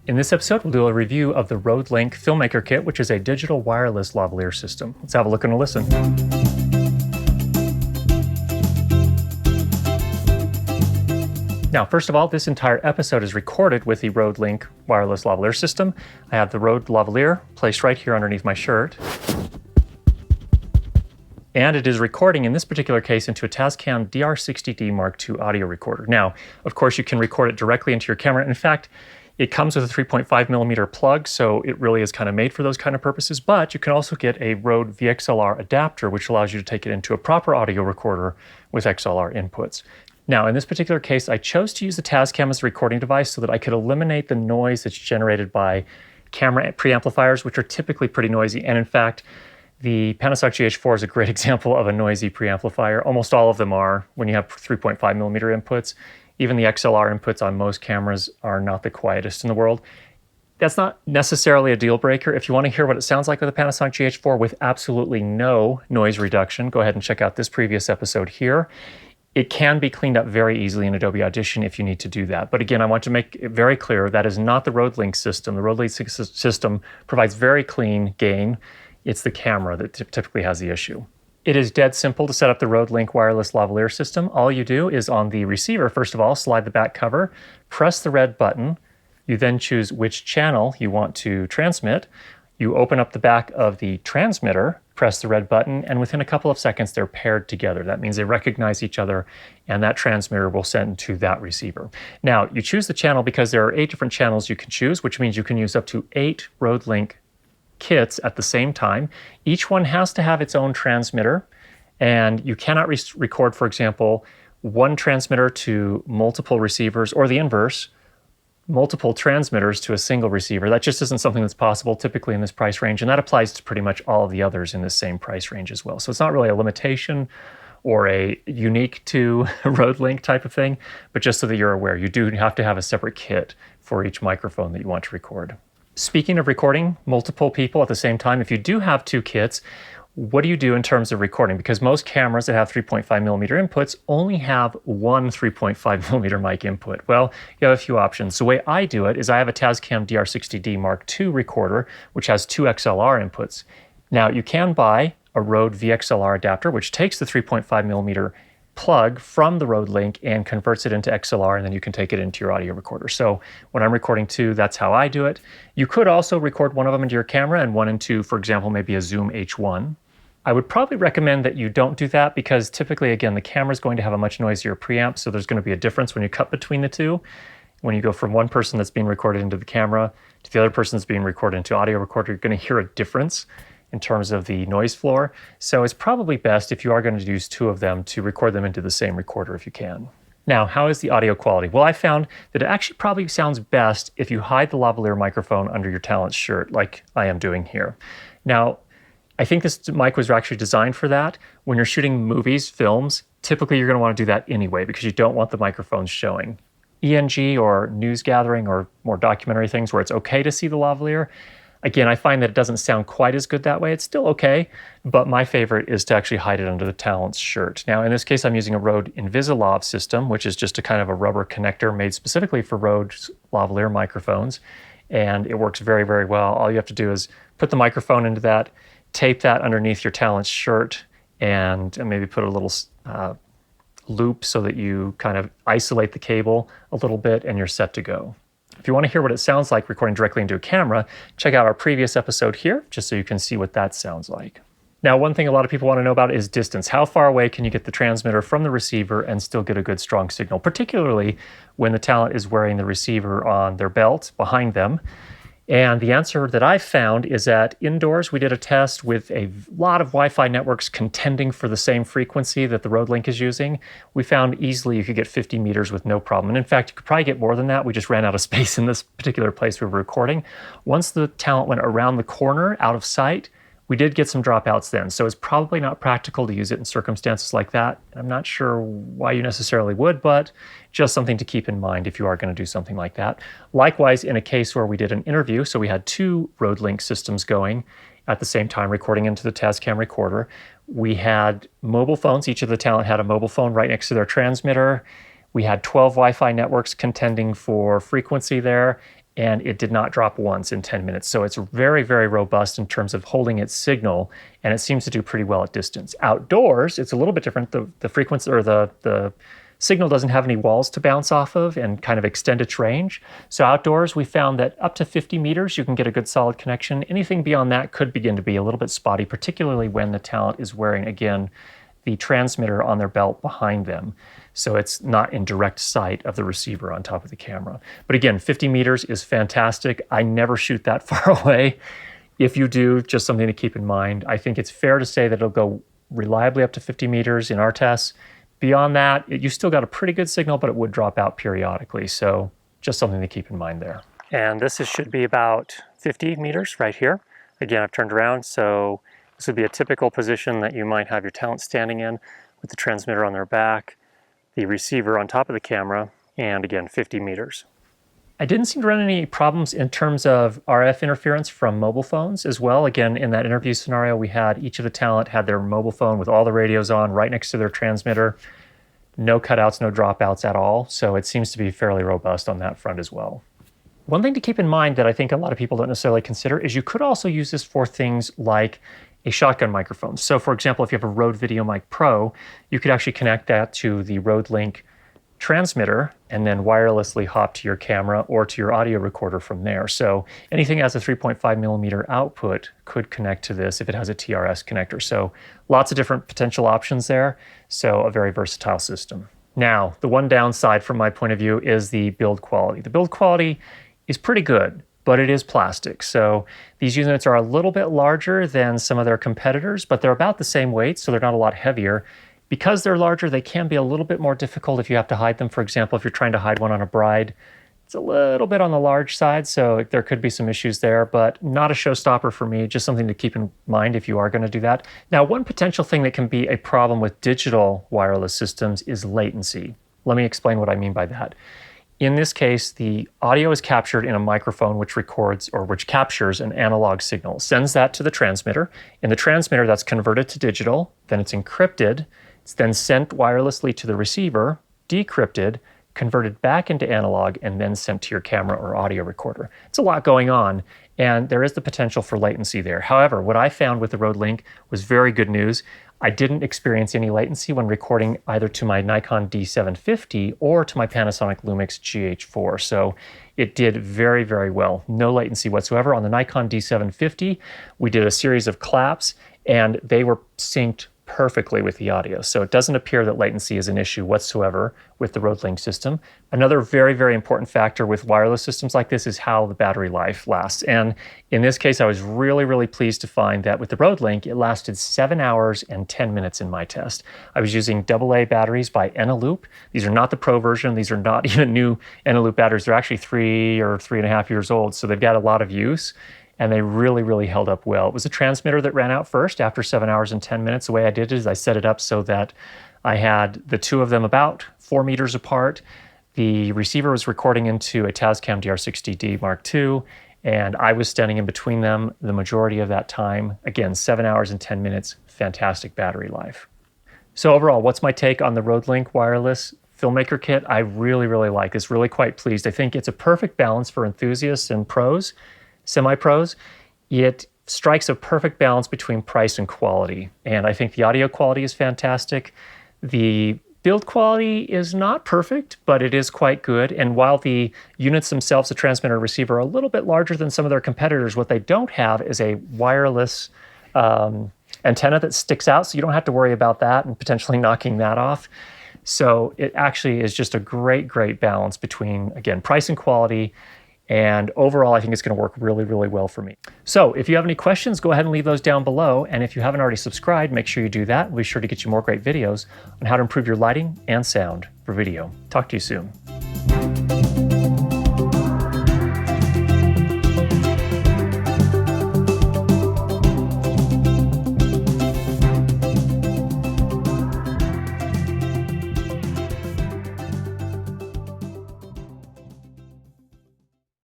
In this episode, we'll do a review of the RODELink Filmmaker kit, which is a digital wireless lavalier system. Let's have a look and a listen. Now, first of all, this entire episode is recorded with the RODELink wireless lavalier system. I have the Rode lavalier placed right here underneath my shirt. And it is recording, in this particular case, into a Tascam DR60D Mark II audio recorder. Now, of course, you can record it directly into your camera. In fact, it comes with a 3.5 millimeter plug, so it really is kind of made for those kind of purposes, but you can also get a RODE VXLR Adapter, which allows you to take it into a proper audio recorder with XLR inputs. Now, in this particular case, I chose to use the Tascam as a recording device so that I could eliminate the noise that's generated by camera preamplifiers, which are typically pretty noisy. And in fact, the Panasonic GH4 is a great example of a noisy preamplifier. Almost all of them are when you have 3.5 millimeter inputs. Even the XLR inputs on most cameras are not the quietest in the world. That's not necessarily a deal breaker. If you want to hear what it sounds like with a Panasonic GH4 with absolutely no noise reduction, go ahead and check out this previous episode here. It can be cleaned up very easily in Adobe Audition if you need to do that. But again, I want to make it very clear that is not the RODELink system. The RODELink system provides very clean gain. It's the camera that typically has the issue. It is dead simple to set up the RODELink wireless lavalier system. All you do is on the receiver, first of all, slide the back cover, press the red button. You then choose which channel you want to transmit. You open up the back of the transmitter, press the red button, and within a couple of seconds, they're paired together. That means they recognize each other, and that transmitter will send to that receiver. Now, you choose the channel because there are 8 different channels you can choose, which means you can use up to 8 RODELink kits at the same time. Each one has to have its own transmitter, and you cannot record, for example, one transmitter to multiple receivers, or the inverse, multiple transmitters to a single receiver. That just isn't something that's possible typically in this price range, and that applies to pretty much all of the others in the same price range as well. So it's not really a limitation or a unique to RODELink type of thing, but just so that you're aware, you do have to have a separate kit for each microphone that you want to record. Speaking of recording multiple people at the same time, if you do have 2 kits, what do you do in terms of recording? Because most cameras that have 3.5 millimeter inputs only have one 3.5 millimeter mic input. Well, you have a few options. The way I do it is I have a Tascam DR60D Mark II recorder, which has 2 XLR inputs. Now, you can buy a RODE VXLR adapter, which takes the 3.5 millimeter plug from the RODELink and converts it into XLR, and then you can take it into your audio recorder. So when I'm recording 2, that's how I do it. You could also record one of them into your camera and one into, for example, maybe a Zoom H1. I would probably recommend that you don't do that because typically, again, the camera is going to have a much noisier preamp, so there's going to be a difference when you cut between the two. When you go from one person that's being recorded into the camera to the other person that's being recorded into audio recorder, you're going to hear a difference in terms of the noise floor. So it's probably best if you are going to use 2 of them to record them into the same recorder if you can. Now, how is the audio quality? Well, I found that it actually probably sounds best if you hide the lavalier microphone under your talent's shirt, like I am doing here. Now, I think this mic was actually designed for that. When you're shooting movies, films, typically you're going to want to do that anyway because you don't want the microphones showing. ENG or news gathering or more documentary things where it's okay to see the lavalier, again, I find that it doesn't sound quite as good that way. It's still okay, but my favorite is to actually hide it under the talent's shirt. Now, in this case, I'm using a RODE InvisiLav system, which is just a kind of a rubber connector made specifically for RODE's lavalier microphones, and it works very, very well. All you have to do is put the microphone into that, tape that underneath your talent's shirt, and maybe put a little loop so that you kind of isolate the cable a little bit, and you're set to go. If you want to hear what it sounds like recording directly into a camera, check out our previous episode here, just so you can see what that sounds like. Now, one thing a lot of people want to know about is distance. How far away can you get the transmitter from the receiver and still get a good strong signal, particularly when the talent is wearing the receiver on their belt behind them? And the answer that I found is that indoors, we did a test with a lot of Wi-Fi networks contending for the same frequency that the RODELink is using. We found easily you could get 50 meters with no problem. And in fact, you could probably get more than that. We just ran out of space in this particular place we were recording. Once the talent went around the corner out of sight, we did get some dropouts then. So it's probably not practical to use it in circumstances like that. I'm not sure why you necessarily would, but just something to keep in mind if you are going to do something like that. Likewise, in a case where we did an interview, so we had 2 RODELink systems going at the same time, recording into the Tascam recorder. We had mobile phones. Each of the talent had a mobile phone right next to their transmitter. We had 12 Wi-Fi networks contending for frequency there, and it did not drop once in 10 minutes. So it's very, very robust in terms of holding its signal, and it seems to do pretty well at distance. Outdoors, it's a little bit different. The frequency or the signal doesn't have any walls to bounce off of and kind of extend its range. So outdoors, we found that up to 50 meters, you can get a good solid connection. Anything beyond that could begin to be a little bit spotty, particularly when the talent is wearing, again, the transmitter on their belt behind them. So it's not in direct sight of the receiver on top of the camera. But again, 50 meters is fantastic. I never shoot that far away. If you do, just something to keep in mind. I think it's fair to say that it'll go reliably up to 50 meters in our tests. Beyond that, you still got a pretty good signal, but it would drop out periodically. So just something to keep in mind there. And should be about 50 meters right here. Again, I've turned around, so this would be a typical position that you might have your talent standing in with the transmitter on their back, the receiver on top of the camera, and again, 50 meters. I didn't seem to run any problems in terms of RF interference from mobile phones as well. Again, in that interview scenario, we had each of the talent had their mobile phone with all the radios on right next to their transmitter. No cutouts, no dropouts at all. So it seems to be fairly robust on that front as well. One thing to keep in mind that I think a lot of people don't necessarily consider is you could also use this for things like a shotgun microphone. So for example, if you have a RODE VideoMic Pro, you could actually connect that to the RODELink transmitter and then wirelessly hop to your camera or to your audio recorder from there. So anything that has a 3.5 millimeter output could connect to this if it has a TRS connector. So lots of different potential options there. So a very versatile system. Now, the one downside from my point of view is the build quality. The build quality is pretty good, but it is plastic. So these units are a little bit larger than some of their competitors, but they're about the same weight, so they're not a lot heavier. Because they're larger, they can be a little bit more difficult if you have to hide them. For example, if you're trying to hide one on a bride, it's a little bit on the large side, so there could be some issues there, but not a showstopper for me, just something to keep in mind if you are going to do that. Now, one potential thing that can be a problem with digital wireless systems is latency. Let me explain what I mean by that. In this case, the audio is captured in a microphone which records or which captures an analog signal, sends that to the transmitter. In the transmitter, that's converted to digital, then it's encrypted, it's then sent wirelessly to the receiver, decrypted, converted back into analog, and then sent to your camera or audio recorder. It's a lot going on, and there is the potential for latency there. However, what I found with the RODELink was very good news. I didn't experience any latency when recording either to my Nikon D750 or to my Panasonic Lumix GH4. So it did very, very well. No latency whatsoever. On the Nikon D750, we did a series of claps, and they were synced perfectly with the audio. So it doesn't appear that latency is an issue whatsoever with the RODELink system. Another very, very important factor with wireless systems like this is how the battery life lasts. And in this case, I was really, really pleased to find that with the RODELink, it lasted 7 hours and 10 minutes in my test. I was using AA batteries by Eneloop. These are not the Pro version. These are not even new Eneloop batteries. They're actually 3 or 3.5 years old. So they've got a lot of use. And they really, really held up well. It was a transmitter that ran out first after 7 hours and 10 minutes. The way I did it is I set it up so that I had the two of them about 4 meters apart. The receiver was recording into a Tascam DR60D Mark II, and I was standing in between them the majority of that time. Again, 7 hours and 10 minutes, fantastic battery life. So overall, what's my take on the RODELink wireless filmmaker kit? I really, really like this, really quite pleased. I think it's a perfect balance for enthusiasts and pros. Semi-pros, it strikes a perfect balance between price and quality. And I think the audio quality is fantastic. The build quality is not perfect, but it is quite good. And while the units themselves, the transmitter and receiver, are a little bit larger than some of their competitors, what they don't have is a wireless antenna that sticks out, so you don't have to worry about that and potentially knocking that off. So it actually is just a great, great balance between, again, price and quality. And overall, I think it's going to work really, really well for me. So if you have any questions, go ahead and leave those down below. And if you haven't already subscribed, make sure you do that. We'll be sure to get you more great videos on how to improve your lighting and sound for video. Talk to you soon.